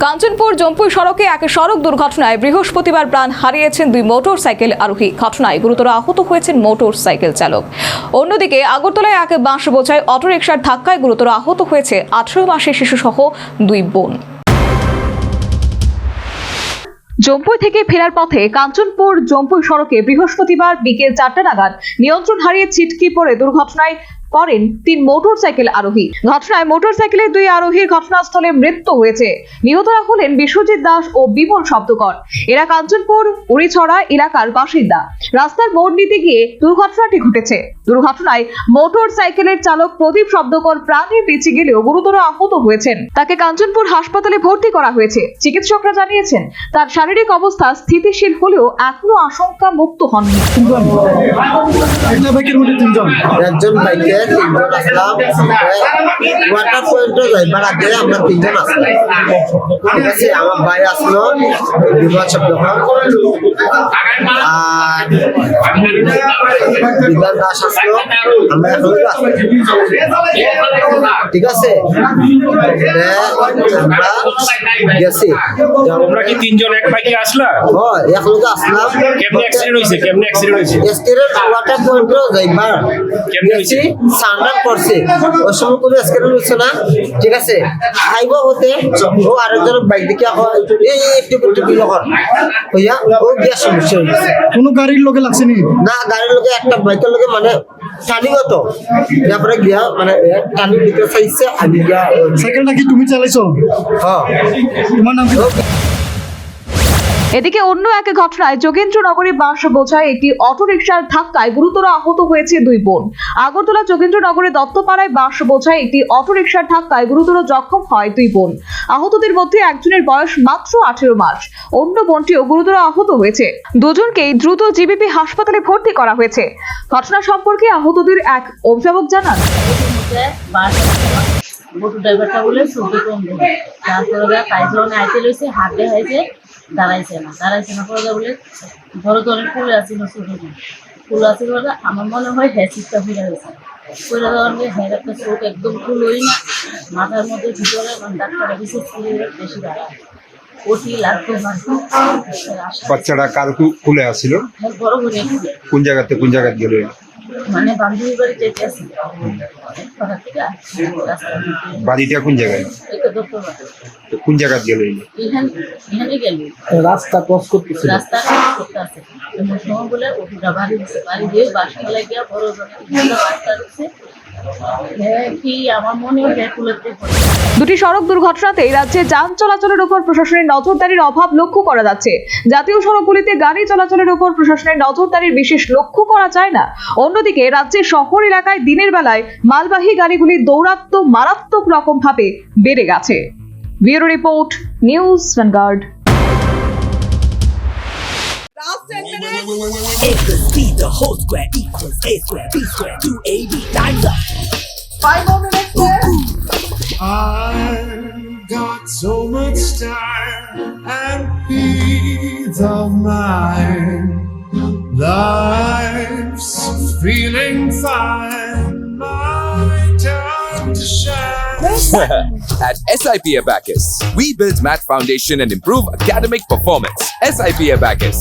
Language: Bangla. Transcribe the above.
কাঞ্চনপুর জম্পুই সড়কে এক সড়ক দুর্ঘটনায় বৃহস্পতিবার প্রাণ হারিয়েছেন দুই মোটর সাইকেল আরোহী। ঘটনায় গুরুতর আহত হয়েছেন মোটর সাইকেল চালক। অন্যদিকে আগরতলায় এক বাঁশ বোঝাই অটোরিকশার ধাক্কায় গুরুতর আহত হয়েছে 18 মাসের শিশুসহ দুই বোন। জম্পুই থেকে ফেরার পথে কাঞ্চনপুর জম্পুই সড়কে বৃহস্পতিবার বিকেল 4টা নাগাদ নিয়ন্ত্রণ হারিয়ে ছিটকে পড়ে দুর্ঘটনায় করেন 3 মোটর সাইকেল আরোহী। ঘটনায় মোটর সাইকেলের 2 আরোহীর ঘটনাস্থলে মৃত্যু হয়েছে। নিহতরা হলেন বিশ্বজিৎ দাস ও বিমল শব্দকর। এরা কাঞ্চনপুর উড়িছড়া এলাকার বাসিন্দা। রাস্তার মোড় নিতে গিয়ে দুর্ঘটনাটি ঘটেছে। দুর্ঘটনায় মোটর সাইকেলের চালক প্রদীপ শব্দকর প্রাণে বেঁচে গেলেও গুরুতর আহত হয়েছেন। তাকে কাঞ্চনপুর হাসপাতালে ভর্তি করা হয়েছে। চিকিৎসকরা জানিয়েছেন তার শারীরিক অবস্থা স্থিতিশীল হলেও এখনো আশঙ্কা মুক্ত হননি। একজন বাইকে তিনজন আসলাম, ওয়াটার পয়েন্টে যাইবার আগে আমরা তিনজন আসলাম। ঠিক আছে, আমার ভাই আসলো বিমল শব্দকর আর বিধান দাস আসলো, আমরা এখন ঠিক আছে আমরা গেছি। তোমরা কি তিনজন এক বাইকে আসলা? হ্যাঁ, এক লোক আসলাম। কেমনে অ্যাক্সিডেন্ট হইছে? এস্টেরের ওয়াটার পয়েন্টে যাইবার কেমনে হইছে? সান্ডার করছে ওই সময় কোনো স্ক্যান হচ্ছে না। ঠিক আছে, খাইব হতে ও আরেকজন বাইক দিকে এই একটু যখন হইয়া ও গ্যাস সমস্যা হয়েছে। কোনো গাড়ির লোকে লাগছে নি? না, গাড়ির লোকে একটা বাইকের লোকে মানে টানিগত তারপরে গিয়া মানে টানি দিতে চাইছে। আমি গিয়া সাইকেলটা কি তুমি চালাইছো? হ্যাঁ। তোমার নাম কি? এদিকে অন্য এক ঘটনায় যোগেন্দ্রনগরে বাঁশ বোঝাই একটি অটোরিকশার ধাক্কায় গুরুতর আহত হয়েছে দুই বোন। আগরতলা যোগেন্দ্রনগরে দত্তপাড়ায় বাঁশ বোঝাই একটি অটোরিকশার ধাক্কায় গুরুতর জখম হয় দুই বোন। আহতদের মধ্যে একজনের বয়স মাত্র 18 মাস, অন্য বোনটিও গুরুতর আহত হয়েছে। দুজনকেই দ্রুত জিবিপি হাসপাতালে ভর্তি করা হয়েছে। ঘটনা সম্পর্কে আহতদের এক অভিভাবক জানান, মোটর ড্রাইভারটা বলে চোখে কম দেবে, তারপরে কাইজন আইতে লইছে, হাতে হয়েছে, দাঁড়াইছে না পরে বলে ধরো তো অনেক ফুল আছিল, ফুল আছে বলে আমার মনে হয় হ্যাচিটটা ফিরে গেছে। করে দেওয়ার হ্যাঁ একটা চোখ একদম ফুলই না, মাথার মধ্যে ভিতরে ডাক্তাররা বিশেষ করে বেশি দাঁড়ায় ওটি লাগতো। বাচ্চাটা কার খুলে আসছিল? বড় করে কোন জায়গাতে গেল? মানে বান্ধবী বাড়িতে আছে। বাড়িটা কোন জায়গায়? কোন জায়গা গেল? এখানে গেল রাস্তা ক্রস করতেছে। রাস্তা করতে আছে এমন সময় বলে ওটা বাড়ি দিচ্ছে, বাড়ি দিয়ে বাসা লাগিয়া বড় বাচ্চা রয়েছে। দুটি সড়ক দুর্ঘটনাতেই রাজ্যে যান চলাচলের উপর প্রশাসনের নজরদারির অভাব লক্ষ্য করা যাচ্ছে। জাতীয় সড়কগুলিতে গাড়ি চলাচলের উপর প্রশাসনের নজরদারির বিশেষ লক্ষ্য করা যায় না। অন্যদিকে রাজ্যের শহর এলাকায় দিনের বেলায় মালবাহী গাড়িগুলির দৌরাত্ম মারাত্মক রকম ভাবে বেড়ে গেছে। Bureau report, news vanguard. A plus B, the whole square equals A square, B square, 2AB, times up. 5 more minutes there. I've got so much time and peace of mind. Life's feeling fine. My time to shine. At SIP Abacus, we build math foundation and improve academic performance. SIP Abacus,